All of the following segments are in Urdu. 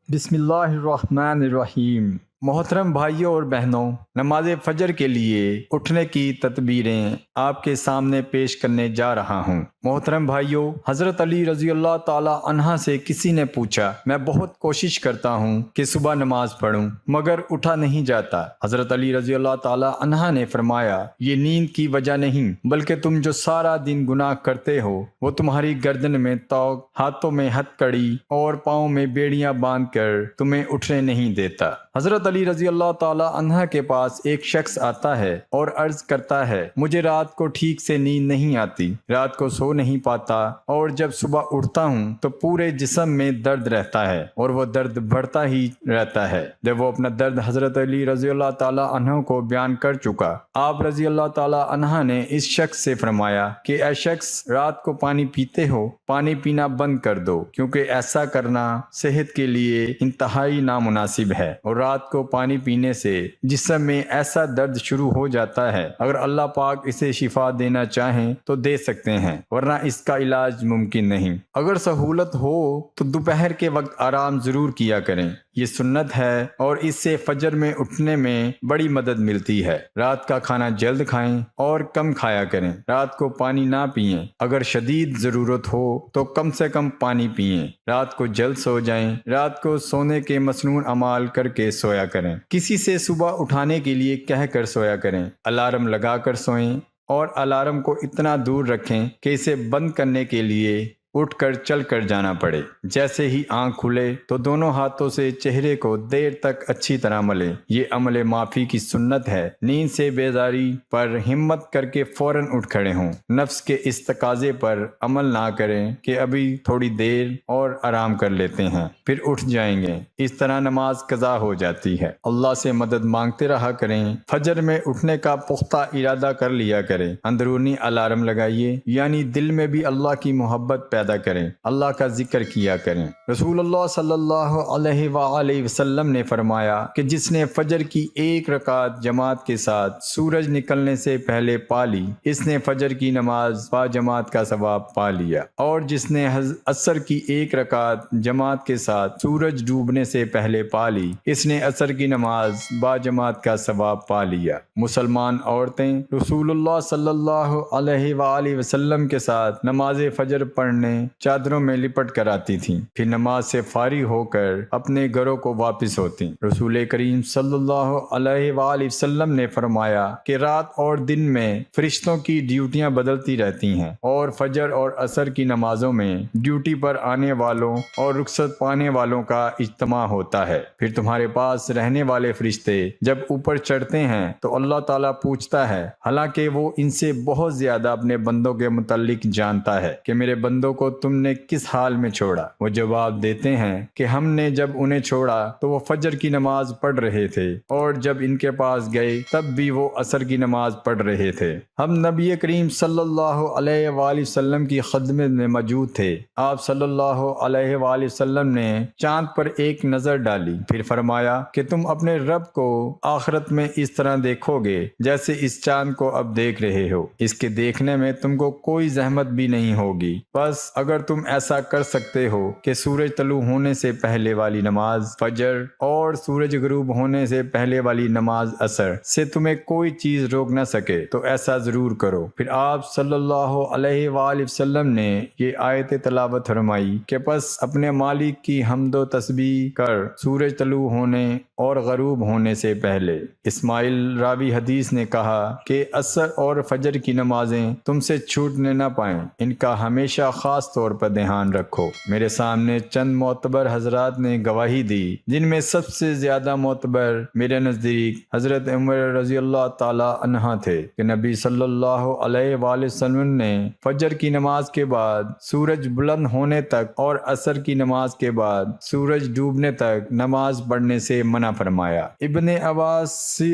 بسم اللہ الرحمن الرحیم۔ محترم بھائیوں اور بہنوں، نماز فجر کے لیے اٹھنے کی تدبیریں آپ کے سامنے پیش کرنے جا رہا ہوں۔ محترم بھائیوں، حضرت علی رضی اللہ تعالی عنہ سے کسی نے پوچھا، میں بہت کوشش کرتا ہوں کہ صبح نماز پڑھوں مگر اٹھا نہیں جاتا۔ حضرت علی رضی اللہ تعالی عنہ نے فرمایا، یہ نیند کی وجہ نہیں بلکہ تم جو سارا دن گناہ کرتے ہو وہ تمہاری گردن میں توق، ہاتھوں میں ہتھ کڑی اور پاؤں میں بیڑیاں باندھ کر تمہیں اٹھنے نہیں دیتا۔ حضرت علی رضی اللہ تعالی عنہ کے پاس ایک شخص آتا ہے اور عرض کرتا ہے، مجھے رات کو ٹھیک سے نیند نہیں آتی، رات کو سو نہیں پاتا اور جب صبح اٹھتا ہوں تو پورے جسم میں درد رہتا ہے اور وہ درد بڑھتا ہی رہتا ہے۔ جب وہ اپنا درد حضرت علی رضی اللہ تعالی عنہ کو بیان کر چکا، آپ رضی اللہ تعالی عنہ نے اس شخص سے فرمایا کہ اے شخص، رات کو پانی پیتے ہو، پانی پینا بند کر دو، کیونکہ ایسا کرنا صحت کے لیے انتہائی نامناسب ہے اور رات کو پانی پینے سے جسم میں ایسا درد شروع ہو جاتا ہے، اگر اللہ پاک اسے شفا دینا چاہیں تو دے سکتے ہیں، ورنہ اس کا علاج ممکن نہیں۔ اگر سہولت ہو تو دوپہر کے وقت آرام ضرور کیا کریں، یہ سنت ہے اور اس سے فجر میں اٹھنے میں بڑی مدد ملتی ہے۔ رات کا کھانا جلد کھائیں اور کم کھایا کریں، رات کو پانی نہ پئیں، اگر شدید ضرورت ہو تو کم سے کم پانی پئیں، رات کو جلد سو جائیں، رات کو سونے کے مسنون اعمال کر کے سویا کریں، کسی سے صبح اٹھانے کے لیے کہہ کر سویا کریں، الارم لگا کر سوئیں اور الارم کو اتنا دور رکھیں کہ اسے بند کرنے کے لیے اٹھ کر چل کر جانا پڑے۔ جیسے ہی آنکھ کھلے تو دونوں ہاتھوں سے چہرے کو دیر تک اچھی طرح ملیں، یہ عمل معافی کی سنت ہے۔ نیند سے بیداری پر ہمت کر کے فوراً اٹھ کھڑے ہوں، نفس کے اس تقاضے پر عمل نہ کریں کہ ابھی تھوڑی دیر اور آرام کر لیتے ہیں پھر اٹھ جائیں گے، اس طرح نماز قضا ہو جاتی ہے۔ اللہ سے مدد مانگتے رہا کریں، فجر میں اٹھنے کا پختہ ارادہ کر لیا کریں، اندرونی الارم لگائیے، یعنی دل میں بھی اللہ کی محبت پیدا کریں، اللہ کا ذکر کیا کریں۔ رسول اللہ صلی اللہ علیہ وآلہ وسلم نے فرمایا کہ جس نے فجر کی ایک رکعت جماعت کے ساتھ سورج نکلنے سے پہلے پا لی، اس نے فجر کی نماز با جماعت کا ثواب پا لیا، اور جس نے عصر کی ایک رکعت جماعت کے ساتھ سورج ڈوبنے سے پہلے پا لی، اس نے عصر کی نماز با جماعت کا ثواب پا لیا۔ مسلمان عورتیں رسول اللہ صلی اللہ علیہ وآلہ وسلم کے ساتھ نماز فجر پڑھنے چادروں میں لپٹ کر آتی تھیں، پھر نماز سے فارغ ہو کر اپنے گھروں کو واپس ہوتی۔ رسول کریم صلی اللہ علیہ وآلہ وسلم نے فرمایا کہ رات اور دن میں فرشتوں کی ڈیوٹیاں بدلتی رہتی ہیں، اور فجر اور عصر کی نمازوں میں ڈیوٹی پر آنے والوں اور رخصت پانے والوں کا اجتماع ہوتا ہے۔ پھر تمہارے پاس رہنے والے فرشتے جب اوپر چڑھتے ہیں تو اللہ تعالیٰ پوچھتا ہے، حالانکہ وہ ان سے بہت زیادہ اپنے بندوں کے متعلق جانتا ہے، کہ میرے بندوں کو تم نے کس حال میں چھوڑا؟ وہ جواب دیتے ہیں کہ ہم نے جب انہیں چھوڑا تو وہ فجر کی نماز پڑھ رہے تھے، اور جب ان کے پاس گئے تب بھی وہ عصر کی نماز پڑھ رہے تھے۔ ہم نبی کریم صلی اللہ علیہ وآلہ وسلم کی خدمت میں موجود تھے۔ آپ صلی اللہ علیہ وآلہ وسلم نے چاند پر ایک نظر ڈالی، پھر فرمایا کہ تم اپنے رب کو آخرت میں اس طرح دیکھو گے جیسے اس چاند کو اب دیکھ رہے ہو، اس کے دیکھنے میں تم کو کوئی زحمت بھی نہیں ہوگی، بس اگر تم ایسا کر سکتے ہو کہ سورج طلوع ہونے سے پہلے والی نماز فجر اور سورج غروب ہونے سے پہلے والی نماز عصر سے تمہیں کوئی چیز روک نہ سکے تو ایسا ضرور کرو۔ پھر آپ صلی اللہ علیہ وآلہ وسلم نے یہ آیت تلاوت فرمائی کہ پس اپنے مالک کی حمد و تسبیح کر سورج طلوع ہونے اور غروب ہونے سے پہلے۔ اسماعیل راوی حدیث نے کہا کہ عصر اور فجر کی نمازیں تم سے چھوٹنے نہ پائیں، ان کا ہمیشہ خاص طور پر دھیان رکھو۔ میرے سامنے چند معتبر حضرات نے گواہی دی، جن میں سب سے زیادہ معتبر میرے نزدیک حضرت عمر رضی اللہ تعالی عنہ تھے، کہ نبی صلی اللہ علیہ وآلہ وسلم نے فجر کی نماز کے بعد سورج بلند ہونے تک اور عصر کی نماز کے بعد سورج ڈوبنے تک نماز پڑھنے سے منع فرمایا۔ ابن عباس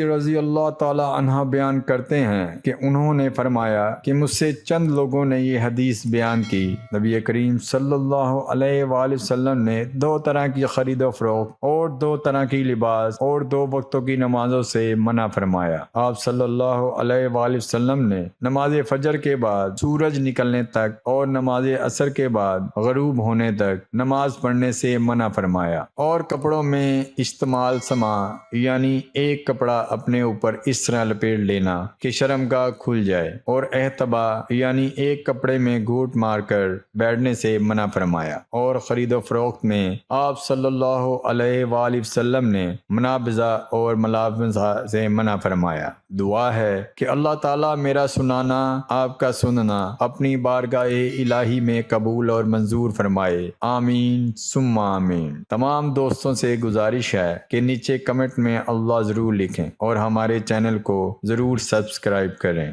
رضی اللہ تعالی عنہ بیان کرتے ہیں کہ انہوں نے فرمایا کہ مجھ سے چند لوگوں نے یہ حدیث بیان کی نبی کریم صلی اللہ علیہ وآلہ وسلم نے 2 طرح کی خرید و فروخت اور 2 طرح کی لباس اور 2 وقتوں کی نمازوں سے منع فرمایا۔ آپ صلی اللہ علیہ وآلہ وسلم نے نماز فجر کے بعد سورج نکلنے تک اور نماز عصر کے بعد غروب ہونے تک نماز پڑھنے سے منع فرمایا، اور کپڑوں میں استعمال سما یعنی ایک کپڑا اپنے اوپر اس طرح لپیٹ لینا کہ شرمگاہ کھل جائے، اور احتبا یعنی ایک کپڑے میں گھوٹ مار کر بیٹھنے سے منع فرمایا، اور خرید و فروخت میں آپ صلی اللہ علیہ وآلہ وسلم نے منابذہ اور ملابذہ سے منع فرمایا۔ دعا ہے کہ اللہ تعالیٰ میرا سنانا، آپ کا سننا اپنی بارگاہ الہی میں قبول اور منظور فرمائے، آمین ثم آمین۔ تمام دوستوں سے گزارش ہے کہ نیچے کمنٹ میں اللہ ضرور لکھیں اور ہمارے چینل کو ضرور سبسکرائب کریں۔